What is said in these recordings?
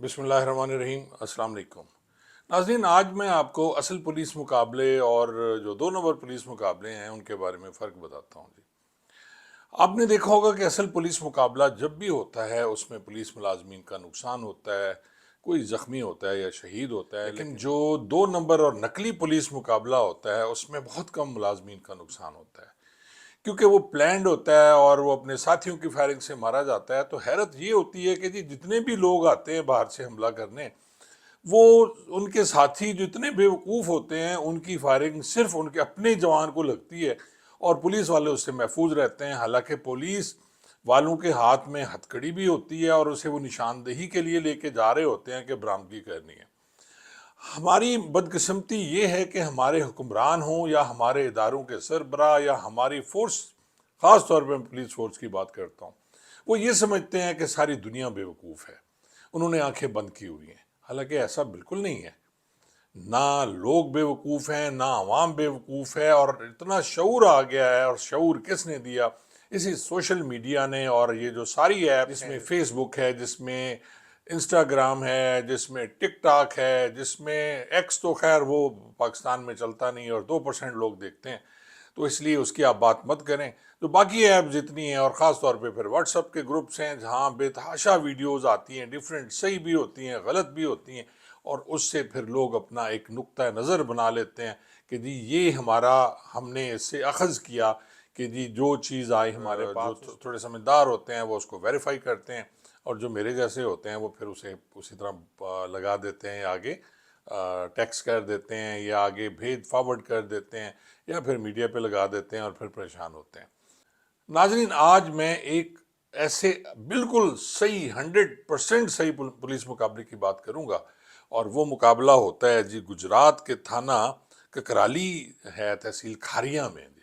बिस्मिल्लाहिर्रहमानिर्रहीम। अस्सलाम वालेकुम नाज़रीन, आज मैं आपको असल पुलिस मुकाबले और जो 2 नंबर पुलिस मुकाबले हैं उनके बारे में फ़र्क बताता हूँ जी। आपने देखा होगा कि असल पुलिस मुकाबला जब भी होता है उसमें पुलिस मुलाजमीन का नुकसान होता है, कोई ज़ख्मी होता है या शहीद होता है। लेकिन जो 2 नंबर और नकली पुलिस मुकाबला होता है उसमें बहुत कम मुलाजमीन का नुकसान होता है, क्योंकि वो प्लान्ड होता है और वो अपने साथियों की फायरिंग से मारा जाता है। तो हैरत ये होती है कि जी जितने भी लोग आते हैं बाहर से हमला करने, वो उनके साथी जो इतने बेवकूफ़ होते हैं उनकी फायरिंग सिर्फ उनके अपने जवान को लगती है और पुलिस वाले उससे महफूज रहते हैं। हालांकि पुलिस वालों के हाथ में हथकड़ी भी होती है और उसे वो निशानदेही के लिए लेके जा रहे होते हैं कि बरामदगी करनी है। हमारी बदकिस्मती ये है कि हमारे हुक्मरान हों या हमारे इदारों के सरबराह या हमारी फोर्स, ख़ास तौर पर मैं पुलिस फोर्स की बात करता हूँ, वो ये समझते हैं कि सारी दुनिया बेवकूफ़ है, उन्होंने आंखें बंद की हुई हैं। हालांकि ऐसा बिल्कुल नहीं है। ना लोग बेवकूफ़ हैं, ना आवाम बेवकूफ़ है, और इतना शऊर आ गया है। और शऊर किसने दिया? इसी सोशल मीडिया ने। और ये जो सारी ऐप, जिसमें फेसबुक है, जिसमें इंस्टाग्राम है, जिसमें टिकटॉक है, जिसमें एक्स तो खैर वो पाकिस्तान में चलता नहीं और 2% लोग देखते हैं, तो इसलिए उसकी आप बात मत करें। तो बाकी ऐप जितनी हैं, और ख़ास तौर पे फिर व्हाट्सअप के ग्रुप्स हैं जहाँ बेतहाशा वीडियोस आती हैं, डिफरेंट, सही भी होती हैं, गलत भी होती हैं, और उससे फिर लोग अपना एक नुक्ता नज़र बना लेते हैं कि जी ये हमारा, हमने इससे अखज़ किया कि जी जो चीज़ आई हमारे पास। जो थोड़े समझदार होते हैं वो उसको वेरीफाई करते हैं, और जो मेरे जैसे होते हैं वो फिर उसे उसी तरह लगा देते हैं, आगे टेक्स्ट कर देते हैं या आगे भेज फॉरवर्ड कर देते हैं या फिर मीडिया पे लगा देते हैं और फिर परेशान होते हैं। नाजरीन, आज मैं एक ऐसे बिल्कुल सही 100% सही पुलिस मुकाबले की बात करूंगा, और वो मुकाबला होता है जी गुजरात के थाना ककराली है, तहसील खारियां में जी।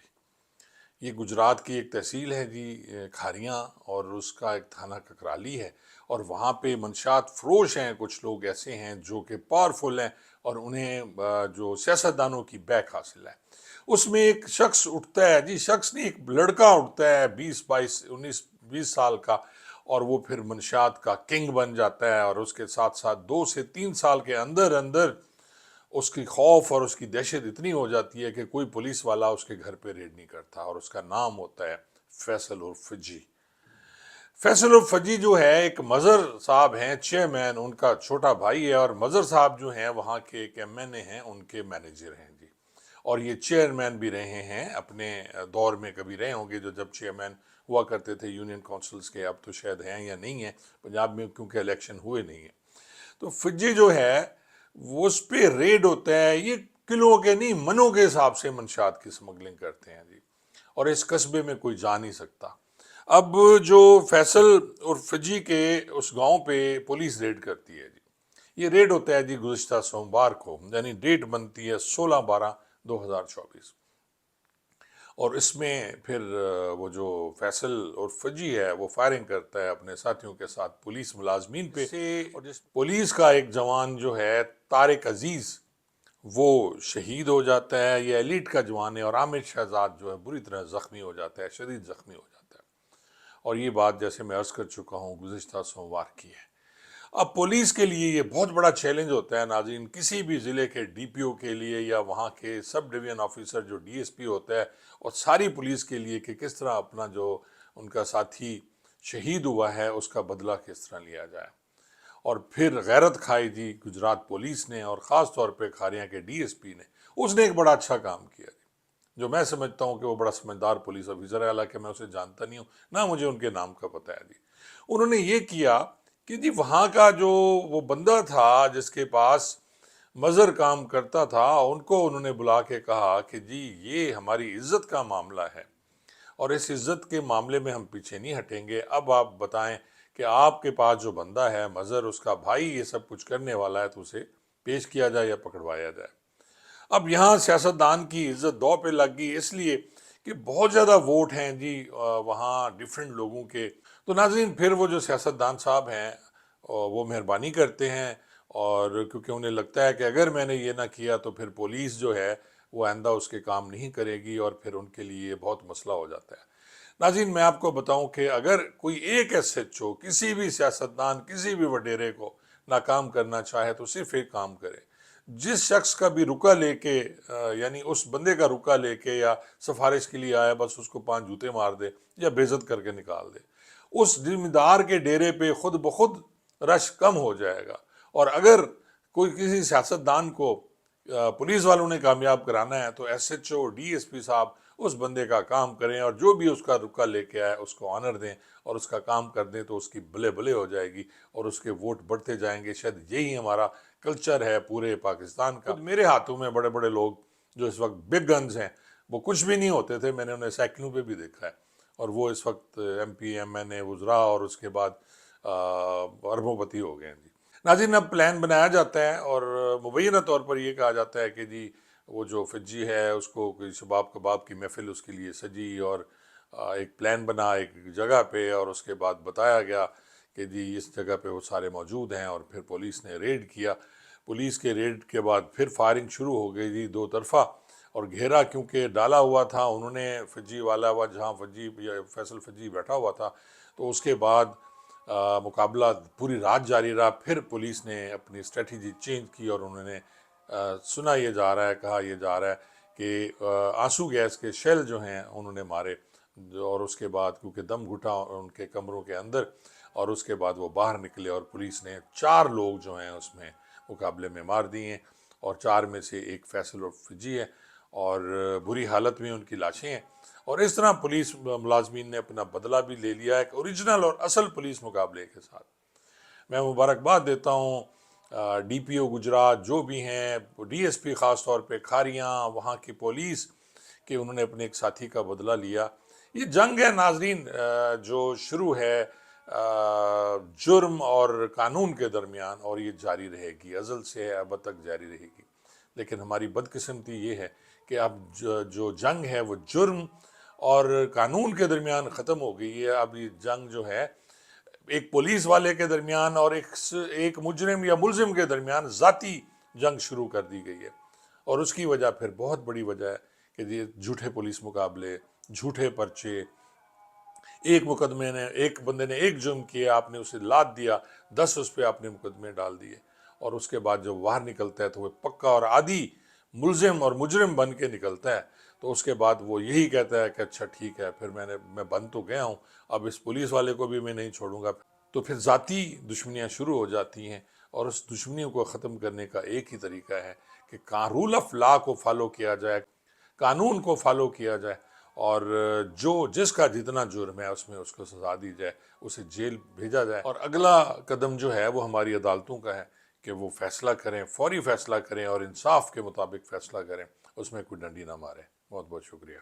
ये गुजरात की एक तहसील है जी, खारियां, और उसका एक थाना ककराली है। और वहाँ पे मंशात फरोश हैं, कुछ लोग ऐसे हैं जो कि पावरफुल हैं और उन्हें जो सियासतदानों की बैक हासिल है। उसमें एक शख्स उठता है जी, शख्स नहीं, एक लड़का उठता है 20 22 19 20 साल का, और वो फिर मंशात का किंग बन जाता है। और उसके साथ साथ 2 से 3 साल के अंदर अंदर उसकी खौफ और उसकी दहशत इतनी हो जाती है कि कोई पुलिस वाला उसके घर पे रेड नहीं करता। और उसका नाम होता है फैसल उर्फ फजी। फैसल उर्फ फजी जो है, एक मज़र साहब हैं चेयरमैन, उनका छोटा भाई है। और मज़र साहब जो हैं वहाँ के एक MNA हैं, उनके मैनेजर हैं जी। और ये चेयरमैन भी रहे हैं अपने दौर में, कभी रहे होंगे जो जब चेयरमैन हुआ करते थे यूनियन काउंसिल्स के। अब तो शायद हैं या नहीं है पंजाब में, क्योंकि इलेक्शन हुए नहीं है। तो फिजी जो है वो उस पे रेड होता है। ये किलो के नहीं, मनों के हिसाब से मंशात की स्मगलिंग करते हैं जी, और इस कस्बे में कोई जा नहीं सकता। अब जो फैसल और फिजी के उस गांव पे पुलिस रेड करती है जी। ये रेड होता है जी गुज़िश्ता सोमवार को, यानी डेट बनती है 16/12/2024। और इसमें फिर वो जो फैसल और फजी है वो फायरिंग करता है अपने साथियों के साथ पुलिस मुलाजमीन पे से। और जिस पुलिस का एक जवान जो है तारिक अजीज, वो शहीद हो जाता है। ये एलिट का जवान है। और आमिर शहजाद जो है बुरी तरह ज़ख्मी हो जाता है, शदीद ज़ख्मी हो जाता है। और ये बात, जैसे मैं अर्ज़ कर चुका हूँ, गुज़िश्ता सोमवार की है। अब पुलिस के लिए ये बहुत बड़ा चैलेंज होता है नाज़रीन, किसी भी ज़िले के DPO के लिए या वहाँ के सब डिवीज़न ऑफिसर जो DSP होता है, और सारी पुलिस के लिए, कि किस तरह अपना जो उनका साथी शहीद हुआ है उसका बदला किस तरह लिया जाए। और फिर गैरत खाई जी गुजरात पुलिस ने, और ख़ास तौर पे खारियाँ के DSP ने। उसने एक बड़ा अच्छा काम किया जी, जो मैं समझता हूँ कि वो बड़ा समझदार पुलिस ऑफिसर है। हालांकि मैं उसे जानता नहीं हूँ, ना मुझे उनके नाम का पता है जी। उन्होंने ये किया कि जी वहाँ का जो वो बंदा था जिसके पास मज़र काम करता था, उनको उन्होंने बुला के कहा कि जी ये हमारी इज्जत का मामला है, और इस इज्जत के मामले में हम पीछे नहीं हटेंगे। अब आप बताएं कि आपके पास जो बंदा है मज़र, उसका भाई ये सब कुछ करने वाला है, तो उसे पेश किया जाए या पकड़वाया जाए। अब यहाँ सियासतदान की इज्जत दौ पे लग गई, इसलिए कि बहुत ज़्यादा वोट हैं जी वहाँ डिफरेंट लोगों के। तो नाज़रीन, फिर वो जो सियासतदान साहब हैं वो मेहरबानी करते हैं, और क्योंकि उन्हें लगता है कि अगर मैंने ये ना किया तो फिर पुलिस जो है वो आइंदा उसके काम नहीं करेगी, और फिर उनके लिए बहुत मसला हो जाता है। नाज़रीन, मैं आपको बताऊं कि अगर कोई एक SHO किसी भी सियासतदान, किसी भी वडेरे को ناکام کرنا چاہے تو صرف ایک کام کرے، جس شخص کا بھی رکا لے کے یعنی اس بندے کا رکا لے کے یا سفارش کے لیے آیا، بس اس کو 5 جوتے مار دے یا بے عزت کر کے نکال دے۔ اس ذمہ دار کے ڈیرے پہ خود بخود رش کم ہو جائے گا۔ اور اگر کوئی کسی سیاستدان کو پولیس والوں نے کامیاب کرانا ہے تو S H O, D S P صاحب اس بندے کا کام کریں، اور جو بھی اس کا رکا لے کے آئے اس کو آنر دیں اور اس کا کام کر دیں، تو اس کی بلے بلے ہو جائے گی اور اس کے ووٹ بڑھتے جائیں گے۔ شاید یہی ہمارا کلچر ہے پورے پاکستان کا۔ میرے ہاتھوں میں بڑے بڑے لوگ جو اس وقت بگ گنز ہیں، وہ کچھ بھی نہیں ہوتے تھے، میں نے انہیں سائیکلوں پہ بھی دیکھا ہے، اور وہ اس وقت ایم پی، ایم این اے، وزراء اور اس کے بعد اربوں پتی ہو گئے ہیں جی۔ ناظرین، اب پلان بنایا جاتا ہے اور مبینہ طور پر یہ کہا جاتا ہے کہ جی وہ جو فجی ہے اس کو کوئی شباب کباب کی محفل اس کے لیے سجی، اور ایک پلان بنا ایک جگہ پہ، اور اس کے بعد بتایا گیا کہ جی اس جگہ پہ وہ سارے موجود ہیں، اور پھر پولیس نے ریڈ کیا۔ پولیس کے ریڈ کے بعد پھر فائرنگ شروع ہو گئی جی، دو طرفہ، اور گھیرا کیونکہ ڈالا ہوا تھا انہوں نے فجی والا ہوا، جہاں فجی یا فیصل فجی بیٹھا ہوا تھا، تو اس کے بعد مقابلہ پوری رات جاری رہا۔ پھر پولیس نے اپنی اسٹریٹجی چینج کی اور انہوں نے سنا یہ جا رہا ہے، کہا یہ جا رہا ہے کہ آنسو گیس کے شیل جو ہیں انہوں نے مارے، اور اس کے بعد کیونکہ دم گھٹا ان کے کمروں کے اندر، اور اس کے بعد وہ باہر نکلے، اور پولیس نے 4 لوگ جو ہیں اس میں مقابلے میں مار دیے ہیں، اور 4 میں سے ایک فیصل اور فجی ہے، اور بری حالت میں ان کی لاشیں ہیں۔ اور اس طرح پولیس ملازمین نے اپنا بدلہ بھی لے لیا ایک اوریجنل اور اصل پولیس مقابلے کے ساتھ۔ میں مبارکباد دیتا ہوں ڈی پی او گجرات جو بھی ہیں، ڈی ایس پی خاص طور پہ کھاریاں، وہاں کی پولیس، کہ انہوں نے اپنے ایک ساتھی کا بدلہ لیا۔ یہ جنگ ہے ناظرین جو شروع ہے جرم اور قانون کے درمیان، اور یہ جاری رہے گی، ازل سے ہے ابد تک جاری رہے گی۔ لیکن ہماری بدقسمتی یہ ہے کہ اب جو جنگ ہے وہ جرم اور قانون کے درمیان ختم ہو گئی ہے۔ اب یہ جنگ جو ہے ایک پولیس والے کے درمیان اور ایک مجرم یا ملزم کے درمیان ذاتی جنگ شروع کر دی گئی ہے، اور اس کی وجہ پھر بہت بڑی وجہ ہے کہ یہ جھوٹے پولیس مقابلے، جھوٹے پرچے، ایک مقدمے نے ایک بندے نے ایک جرم کیا، آپ نے اسے لاد دیا، 10 اس پہ آپ نے مقدمے ڈال دیے، اور اس کے بعد جب باہر نکلتا ہے تو وہ پکا اور عادی ملزم اور مجرم بن کے نکلتا ہے، تو اس کے بعد وہ یہی کہتا ہے کہ اچھا ٹھیک ہے، پھر میں بن تو گیا ہوں، اب اس پولیس والے کو بھی میں نہیں چھوڑوں گا۔ تو پھر ذاتی دشمنیاں شروع ہو جاتی ہیں، اور اس دشمنیوں کو ختم کرنے کا ایک ہی طریقہ ہے کہ رول آف لا کو فالو کیا جائے، قانون کو فالو کیا جائے، اور جس کا جتنا جرم ہے اس میں اس کو سزا دی جائے، اسے جیل بھیجا جائے، اور اگلا قدم جو ہے وہ ہماری عدالتوں کا ہے کہ وہ فیصلہ کریں، فوری فیصلہ کریں، اور انصاف کے مطابق فیصلہ کریں، اس میں کوئی ڈنڈی نہ مارے۔ بہت بہت شکریہ۔